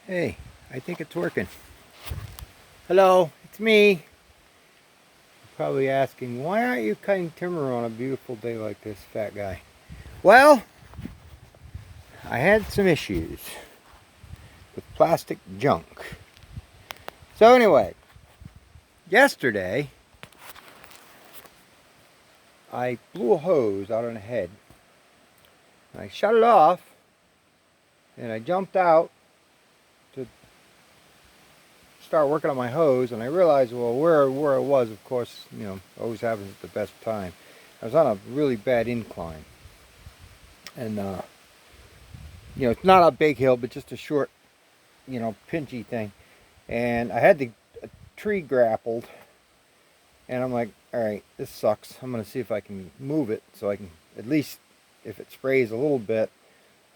Hey, I think it's working. Hello, it's me. You're probably asking, why aren't you cutting timber on a beautiful day like this, fat guy? Well, I had some issues with plastic junk. So anyway, yesterday, I blew a hose out on the head. I shut it off, and I jumped out to start working on my hose, and I realized, well, where I was, of course, always happens at the best time. I was on a really bad incline, and it's not a big hill, but just a short, pinchy thing. And I had the tree grappled, and I'm like, all right, this sucks. I'm gonna see if I can move it so I can at least, if it sprays a little bit,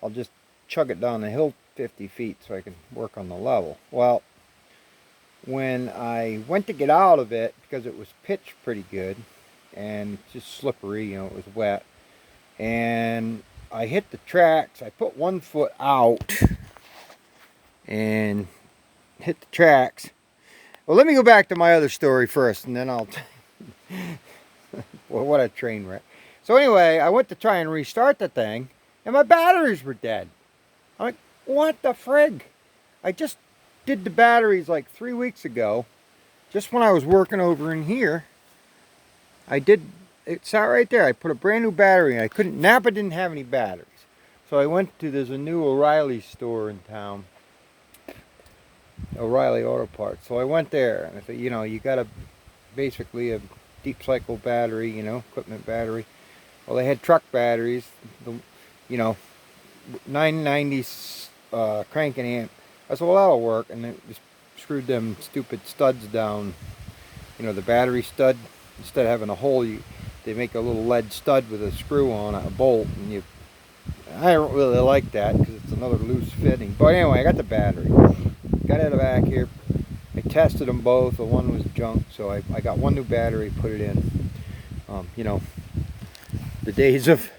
I'll just chug it down the hill 50 feet so I can work on the level. Well, when I went to get out of it, because it was pitched pretty good and just slippery, it was wet, and I hit the tracks. I put one foot out and hit the tracks. Well, let me go back to my other story first, and then I'll well, what a train wreck. So anyway, I went to try and restart the thing, and my batteries were dead. I'm like, what the frig? I just did the batteries like 3 weeks ago, just when I was working over in here. It sat right there. I put a brand new battery in. Napa didn't have any batteries. So I went to, there's a new O'Reilly store in town, O'Reilly Auto Parts. So I went there, and I said, you got basically a deep cycle battery, equipment battery. Well, they had truck batteries, the 990 cranking amp. I said, well, that'll work. And they just screwed them stupid studs down, the battery stud. Instead of having a hole, they make a little lead stud with a screw on it, a bolt, and I don't really like that because it's another loose fitting. But anyway, I got the battery. Got it back here. I tested them both. The one was junk, so I got one new battery, put it in. The days of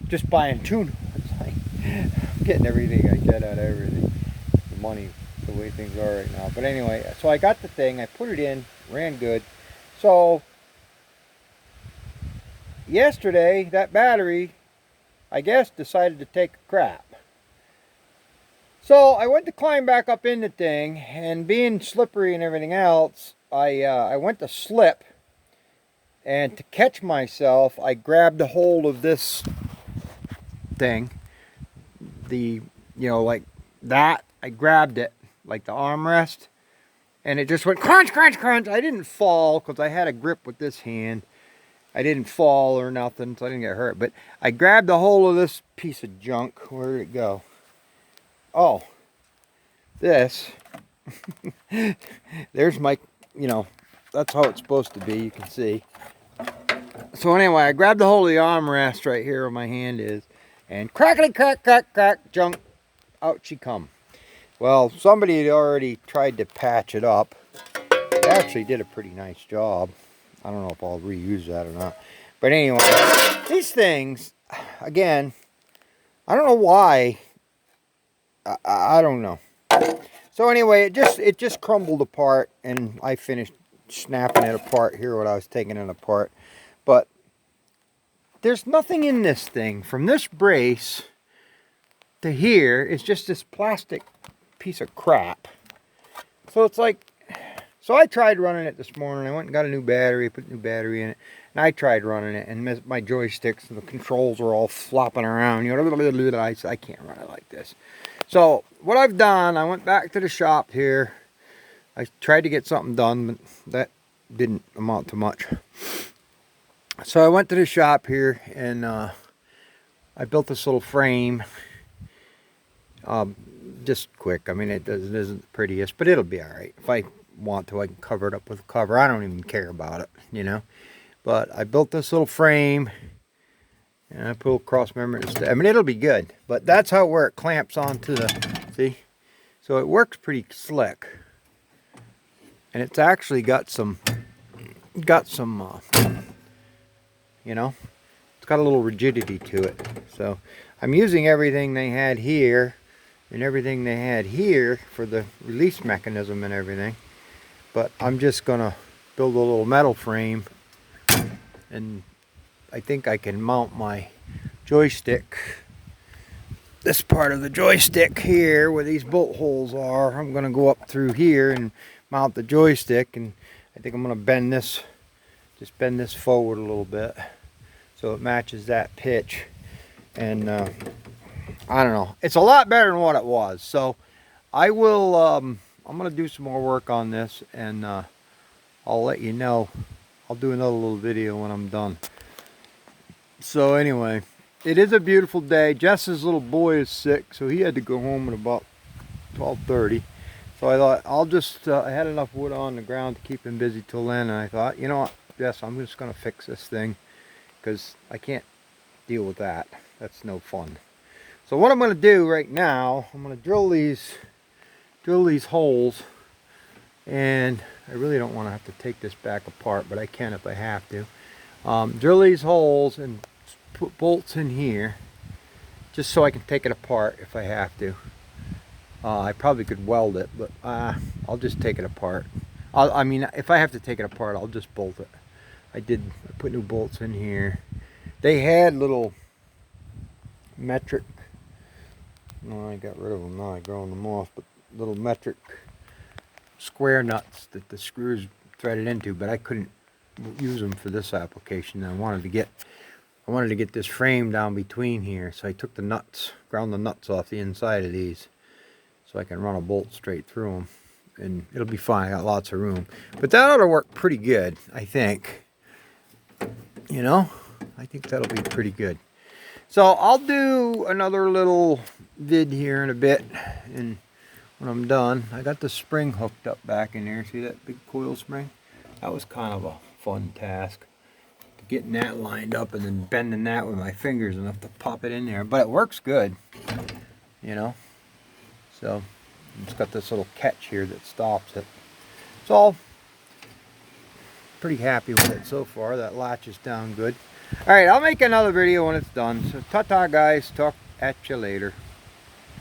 just buying two new ones, I'm getting everything I get out of everything. The money, the way things are right now. But anyway, so I got the thing. I put it in, ran good. So yesterday, that battery, I guess, decided to take a crap. So I went to climb back up in the thing, and being slippery and everything else, I went to slip, and to catch myself, I grabbed a hold of this thing, like that. I grabbed it, like the armrest, and it just went crunch, crunch, crunch. I didn't fall because I had a grip with this hand. I didn't fall or nothing, so I didn't get hurt. But I grabbed a hold of this piece of junk. Where did it go? Oh, this. There's my, that's how it's supposed to be, you can see. So anyway, I grabbed a hold of the armrest right here where my hand is, and crackety crack, crack, crack, junk, out she come. Well, somebody had already tried to patch it up. They actually did a pretty nice job. I don't know if I'll reuse that or not. But anyway, these things, again, I don't know why. I don't know. So anyway, it just crumbled apart, and I finished snapping it apart here when I was taking it apart. But there's nothing in this thing. From this brace to here, it's just this plastic piece of crap. So it's like, so I tried running it this morning. I went and got a new battery, put a new battery in it, and I tried running it, and my joysticks and the controls are all flopping around. I can't run it like this. So what I've done, I went back to the shop here. I tried to get something done, but that didn't amount to much. So I went to the shop here, and I built this little frame. Just quick. I mean, it isn't the prettiest, but it'll be all right. If I want to, I can cover it up with a cover. I don't even care about it, But I built this little frame, and I put a cross member instead. I mean, it'll be good. But that's how where it clamps onto the, see? So it works pretty slick. And it's actually got some, it's got a little rigidity to it. So I'm using everything they had here. and everything they had here for the release mechanism and everything. But I'm just gonna build a little metal frame, and I think I can mount my joystick, this part of the joystick here where these bolt holes are. I'm gonna go up through here and mount the joystick, and I think I'm gonna bend this, just bend this forward a little bit so it matches that pitch. And I don't know, it's a lot better than what it was. So I will I'm gonna do some more work on this, and I'll let you know. I'll do another little video when I'm done. So anyway, it is a beautiful day. Jess's little boy is sick, so he had to go home at about 12:30. So I thought I'll just, I had enough wood on the ground to keep him busy till then, and I thought, you know what, Jess, I'm just gonna fix this thing, because I can't deal with that. That's no fun. So what I'm gonna do right now, I'm gonna drill these holes, and I really don't want to have to take this back apart, but I can if I have to. Drill these holes and put bolts in here, just so I can take it apart if I have to. I probably could weld it, but I'll just take it apart. I mean, if I have to take it apart, I'll just bolt it. I put new bolts in here. They had little metric, no, I got rid of them now, I grown them off, but little metric square nuts that the screws threaded into, but I couldn't use them for this application. I wanted to get this frame down between here, so I took the nuts, ground the nuts off the inside of these, so I can run a bolt straight through them, and it'll be fine. I got lots of room, but that ought to work pretty good, I think. You know, I think that'll be pretty good. So I'll do another little vid here in a bit, and when I'm done, I got the spring hooked up back in there. See that big coil spring? That was kind of a fun task, getting that lined up and then bending that with my fingers enough to pop it in there. But it works good, you know. So it's got this little catch here that stops it. So pretty happy with it so far. That latch is down good. All right, I'll make another video when it's done. So ta-ta, guys. Talk at you later.